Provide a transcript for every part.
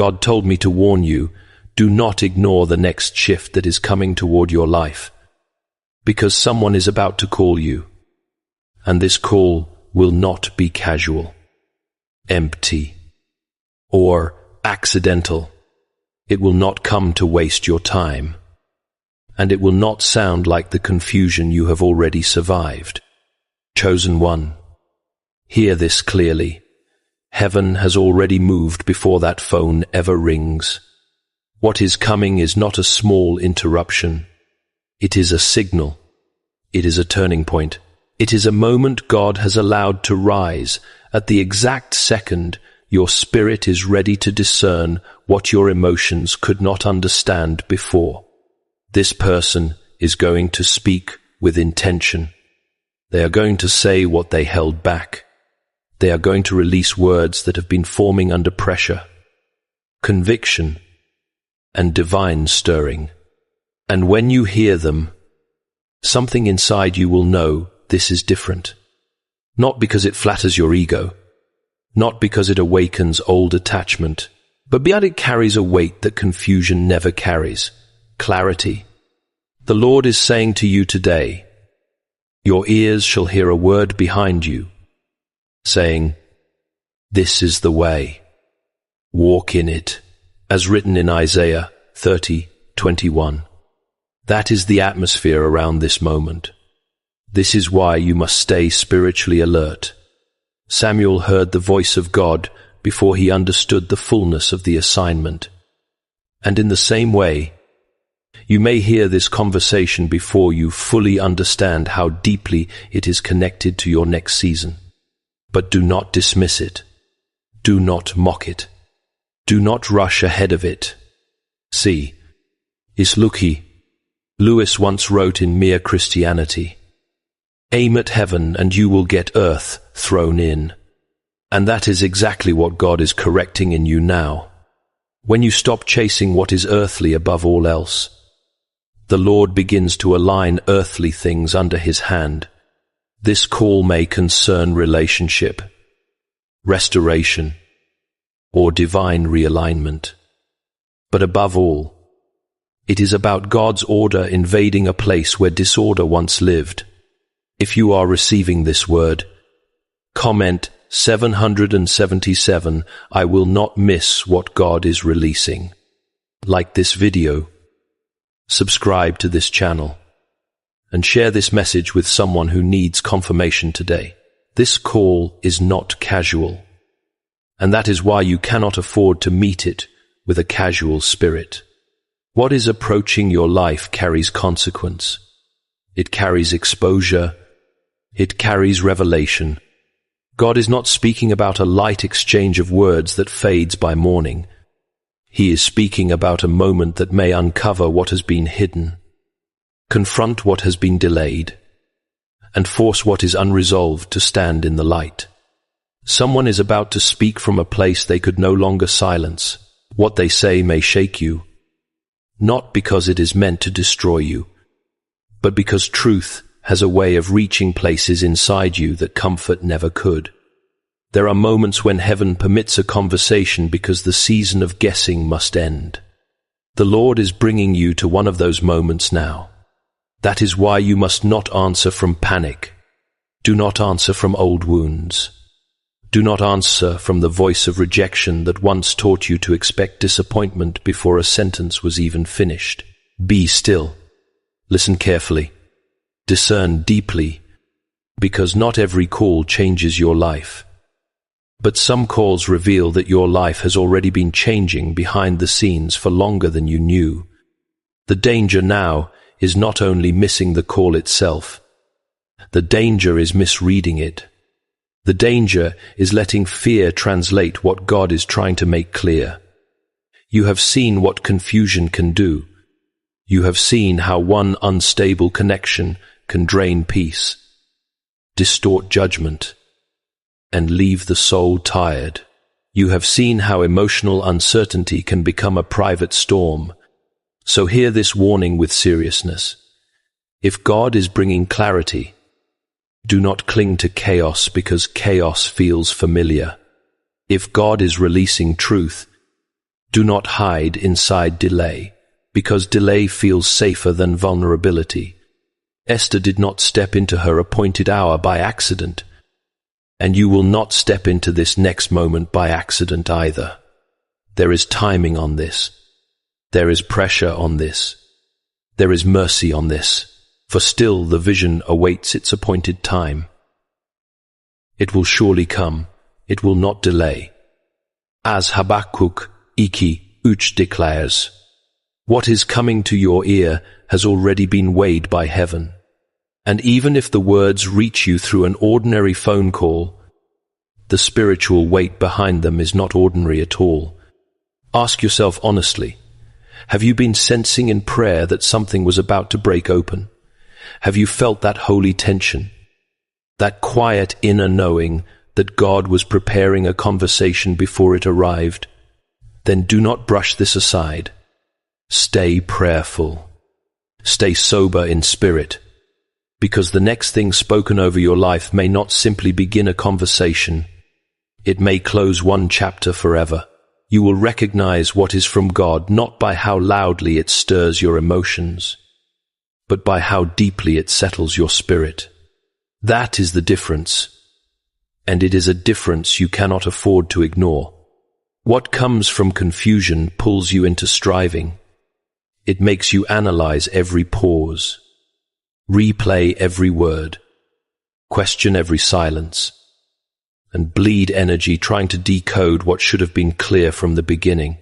God told me to warn you, do not ignore the next shift that is coming toward your life, because someone is about to call you, and this call will not be casual, empty, or accidental. It will not come to waste your time, and it will not sound like the confusion you have already survived. Chosen one, hear this clearly. Heaven has already moved before that phone ever rings. What is coming is not a small interruption. It is a signal. It is a turning point. It is a moment God has allowed to rise at the exact second your spirit is ready to discern what your emotions could not understand before. This person is going to speak with intention. They are going to say what they held back. They are going to release words that have been forming under pressure, conviction, and divine stirring. And when you hear them, something inside you will know this is different. Not because it flatters your ego, not because it awakens old attachment, but because it carries a weight that confusion never carries, clarity. The Lord is saying to you today, your ears shall hear a word behind you, saying, this is the way. Walk in it, as written in Isaiah 30:21. That is the atmosphere around this moment. This is why you must stay spiritually alert. Samuel heard the voice of God before he understood the fullness of the assignment. And in the same way, you may hear this conversation before you fully understand how deeply it is connected to your next season. But do not dismiss it. Do not mock it. Do not rush ahead of it. See, Isluki, Lewis once wrote in Mere Christianity, aim at heaven and you will get earth thrown in. And that is exactly what God is correcting in you now. When you stop chasing what is earthly above all else, the Lord begins to align earthly things under His hand. This call may concern relationship, restoration, or divine realignment. But above all, it is about God's order invading a place where disorder once lived. If you are receiving this word, comment 777, I will not miss what God is releasing. Like this video, subscribe to this channel, and share this message with someone who needs confirmation today. This call is not casual, and that is why you cannot afford to meet it with a casual spirit. What is approaching your life carries consequence. It carries exposure. It carries revelation. God is not speaking about a light exchange of words that fades by morning. He is speaking about a moment that may uncover what has been hidden, confront what has been delayed, and force what is unresolved to stand in the light. Someone is about to speak from a place they could no longer silence. What they say may shake you, not because it is meant to destroy you, but because truth has a way of reaching places inside you that comfort never could. There are moments when heaven permits a conversation because the season of guessing must end. The Lord is bringing you to one of those moments now. That is why you must not answer from panic. Do not answer from old wounds. Do not answer from the voice of rejection that once taught you to expect disappointment before a sentence was even finished. Be still. Listen carefully. Discern deeply, because not every call changes your life. But some calls reveal that your life has already been changing behind the scenes for longer than you knew. The danger now is not only missing the call itself. The danger is misreading it. The danger is letting fear translate what God is trying to make clear. You have seen what confusion can do. You have seen how one unstable connection can drain peace, distort judgment, and leave the soul tired. You have seen how emotional uncertainty can become a private storm. So hear this warning with seriousness. If God is bringing clarity, do not cling to chaos because chaos feels familiar. If God is releasing truth, Do not hide inside delay, because delay feels safer than vulnerability. Esther did not step into her appointed hour by accident, and you will not step into this next moment by accident either. There is timing on this. There is pressure on this. There is mercy on this, for still the vision awaits its appointed time. It will surely come. It will not delay. As Habakkuk 2 declares, what is coming to your ear has already been weighed by heaven. And even if the words reach you through an ordinary phone call, the spiritual weight behind them is not ordinary at all. Ask yourself honestly, have you been sensing in prayer that something was about to break open? Have you felt that holy tension, that quiet inner knowing that God was preparing a conversation before it arrived? Then do not brush this aside. Stay prayerful. Stay sober in spirit, because the next thing spoken over your life may not simply begin a conversation. It may close one chapter forever. You will recognize what is from God not by how loudly it stirs your emotions, but by how deeply it settles your spirit. That is the difference, and it is a difference you cannot afford to ignore. What comes from confusion pulls you into striving. It makes you analyze every pause, replay every word, question every silence, and bleed energy trying to decode what should have been clear from the beginning.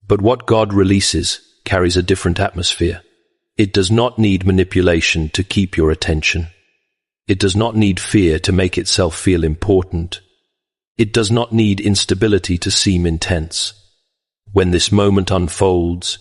But what God releases carries a different atmosphere. It does not need manipulation to keep your attention. It does not need fear to make itself feel important. It does not need instability to seem intense. When this moment unfolds,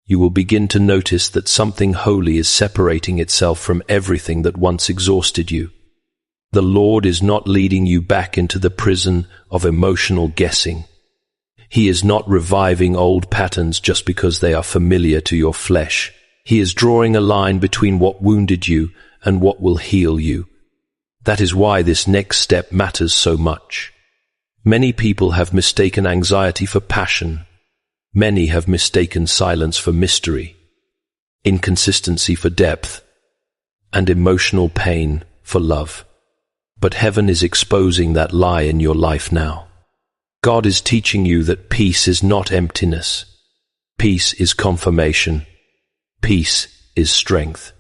you will begin to notice that something holy is separating itself from everything that once exhausted you. The Lord is not leading you back into the prison of emotional guessing. He is not reviving old patterns just because they are familiar to your flesh. He is drawing a line between what wounded you and what will heal you. That is why this next step matters so much. Many people have mistaken anxiety for passion. Many have mistaken silence for mystery, inconsistency for depth, and emotional pain for love. But heaven is exposing that lie in your life now. God is teaching you that peace is not emptiness. Peace is confirmation. Peace is strength.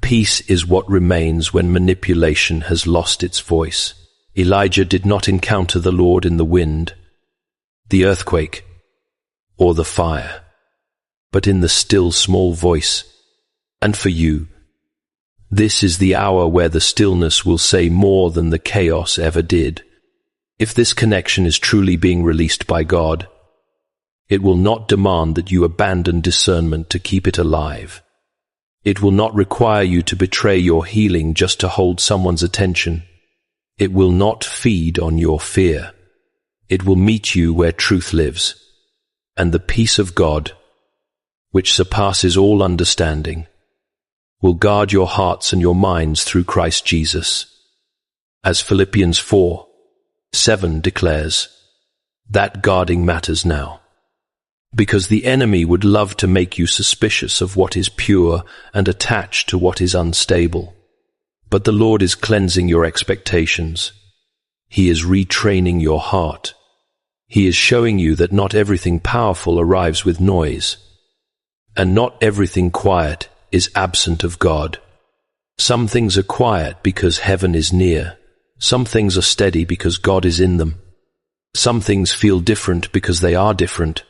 Peace is what remains when manipulation has lost its voice. Elijah did not encounter the Lord in the wind, the earthquake, or the fire, but in the still small voice. And for you, this is the hour where the stillness will say more than the chaos ever did. If this connection is truly being released by God, it will not demand that you abandon discernment to keep it alive. It will not require you to betray your healing just to hold someone's attention. It will not feed on your fear. It will meet you where truth lives, and the peace of God, which surpasses all understanding, will guard your hearts and your minds through Christ Jesus. As Philippians 4:7 declares, that guarding matters now, because the enemy would love to make you suspicious of what is pure and attached to what is unstable. But the Lord is cleansing your expectations. He is retraining your heart. He is showing you that not everything powerful arrives with noise, and not everything quiet is absent of God. Some things are quiet because heaven is near. Some things are steady because God is in them. Some things feel different because they are different.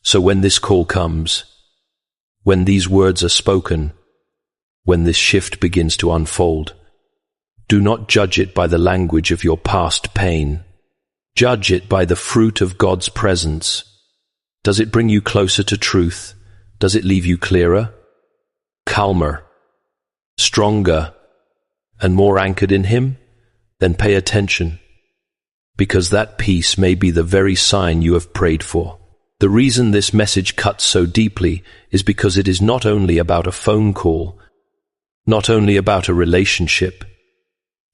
So when this call comes, when these words are spoken, when this shift begins to unfold, do not judge it by the language of your past pain. Judge it by the fruit of God's presence. Does it bring you closer to truth? Does it leave you clearer, calmer, stronger, and more anchored in Him? Then pay attention, because that peace may be the very sign you have prayed for. The reason this message cuts so deeply is because it is not only about a phone call, not only about a relationship,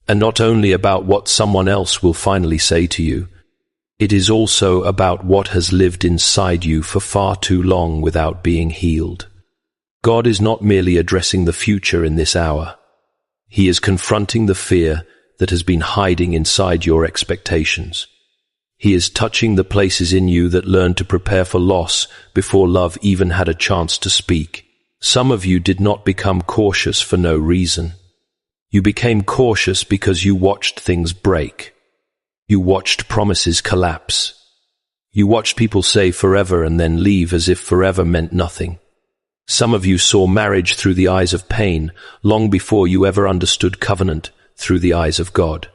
and not only about what someone else will finally say to you. It is also about what has lived inside you for far too long without being healed. God is not merely addressing the future in this hour. He is confronting the fear that has been hiding inside your expectations. He is touching the places in you that learned to prepare for loss before love even had a chance to speak. Some of you did not become cautious for no reason. You became cautious because you watched things break. You watched promises collapse. You watched people say forever and then leave as if forever meant nothing. Some of you saw marriage through the eyes of pain long before you ever understood covenant through the eyes of God.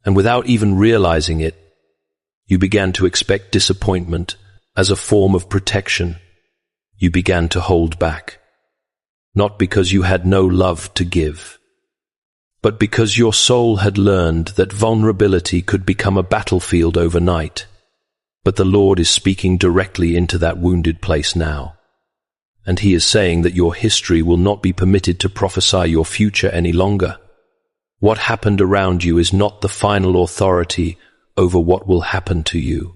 And without even realizing it, you began to expect disappointment as a form of protection. You began to hold back, not because you had no love to give, but because your soul had learned that vulnerability could become a battlefield overnight. But the Lord is speaking directly into that wounded place now. And He is saying that your history will not be permitted to prophesy your future any longer. What happened around you is not the final authority over what will happen to you.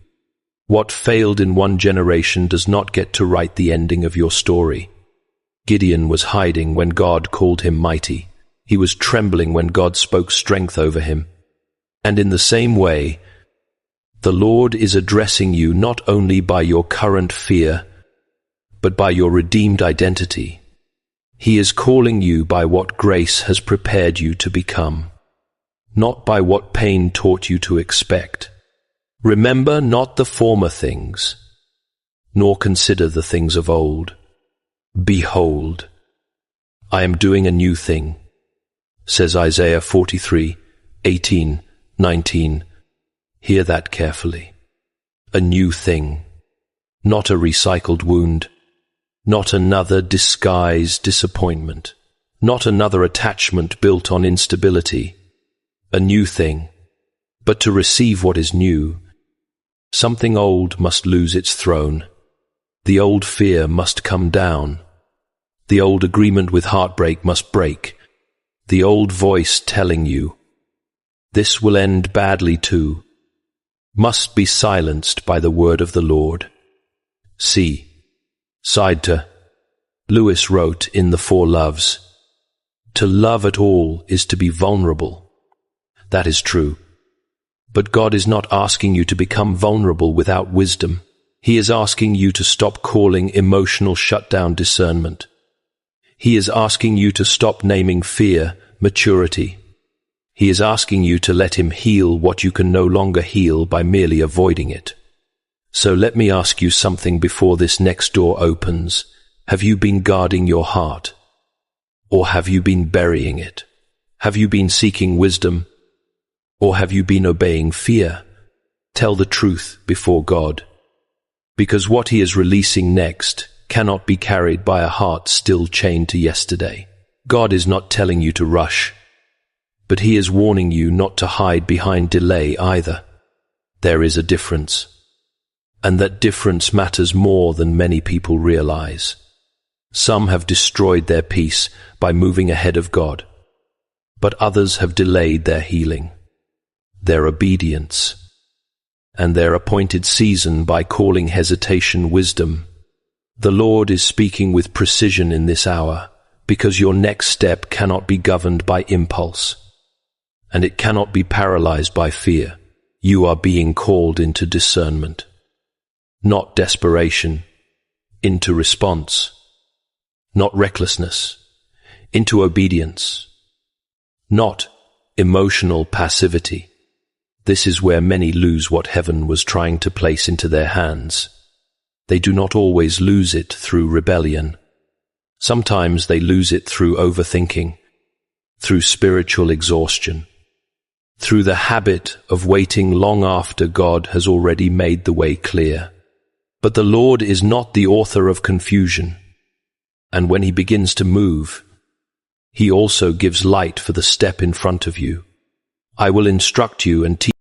What failed in one generation does not get to write the ending of your story. Gideon was hiding when God called him mighty. He was trembling when God spoke strength over him. And in the same way, the Lord is addressing you not only by your current fear, but by your redeemed identity. He is calling you by what grace has prepared you to become, not by what pain taught you to expect. Remember not the former things, nor consider the things of old. Behold, I am doing a new thing, says Isaiah 43:18-19. Hear that carefully. A new thing, not a recycled wound, not another disguised disappointment, not another attachment built on instability. A new thing. But to receive what is new, something old must lose its throne. The old fear must come down. The old agreement with heartbreak must break. The old voice telling you, this will end badly too, must be silenced by the word of the Lord. See, side to, Lewis wrote in The Four Loves, to love at all is to be vulnerable. That is true. But God is not asking you to become vulnerable without wisdom. He is asking you to stop calling emotional shutdown discernment. He is asking you to stop naming fear maturity. He is asking you to let Him heal what you can no longer heal by merely avoiding it. So let me ask you something before this next door opens. Have you been guarding your heart? Or have you been burying it? Have you been seeking wisdom? Or have you been obeying fear? Tell the truth before God. Because what He is releasing next cannot be carried by a heart still chained to yesterday. God is not telling you to rush, but He is warning you not to hide behind delay either. There is a difference, and that difference matters more than many people realize. Some have destroyed their peace by moving ahead of God, but others have delayed their healing, their obedience, and their appointed season by calling hesitation wisdom. The Lord is speaking with precision in this hour, because your next step cannot be governed by impulse, and it cannot be paralyzed by fear. You are being called into discernment, not desperation, into response, not recklessness, into obedience, not emotional passivity. This is where many lose what heaven was trying to place into their hands. They do not always lose it through rebellion. Sometimes they lose it through overthinking, through spiritual exhaustion, through the habit of waiting long after God has already made the way clear. But the Lord is not the author of confusion, and when He begins to move, He also gives light for the step in front of you. I will instruct you and teach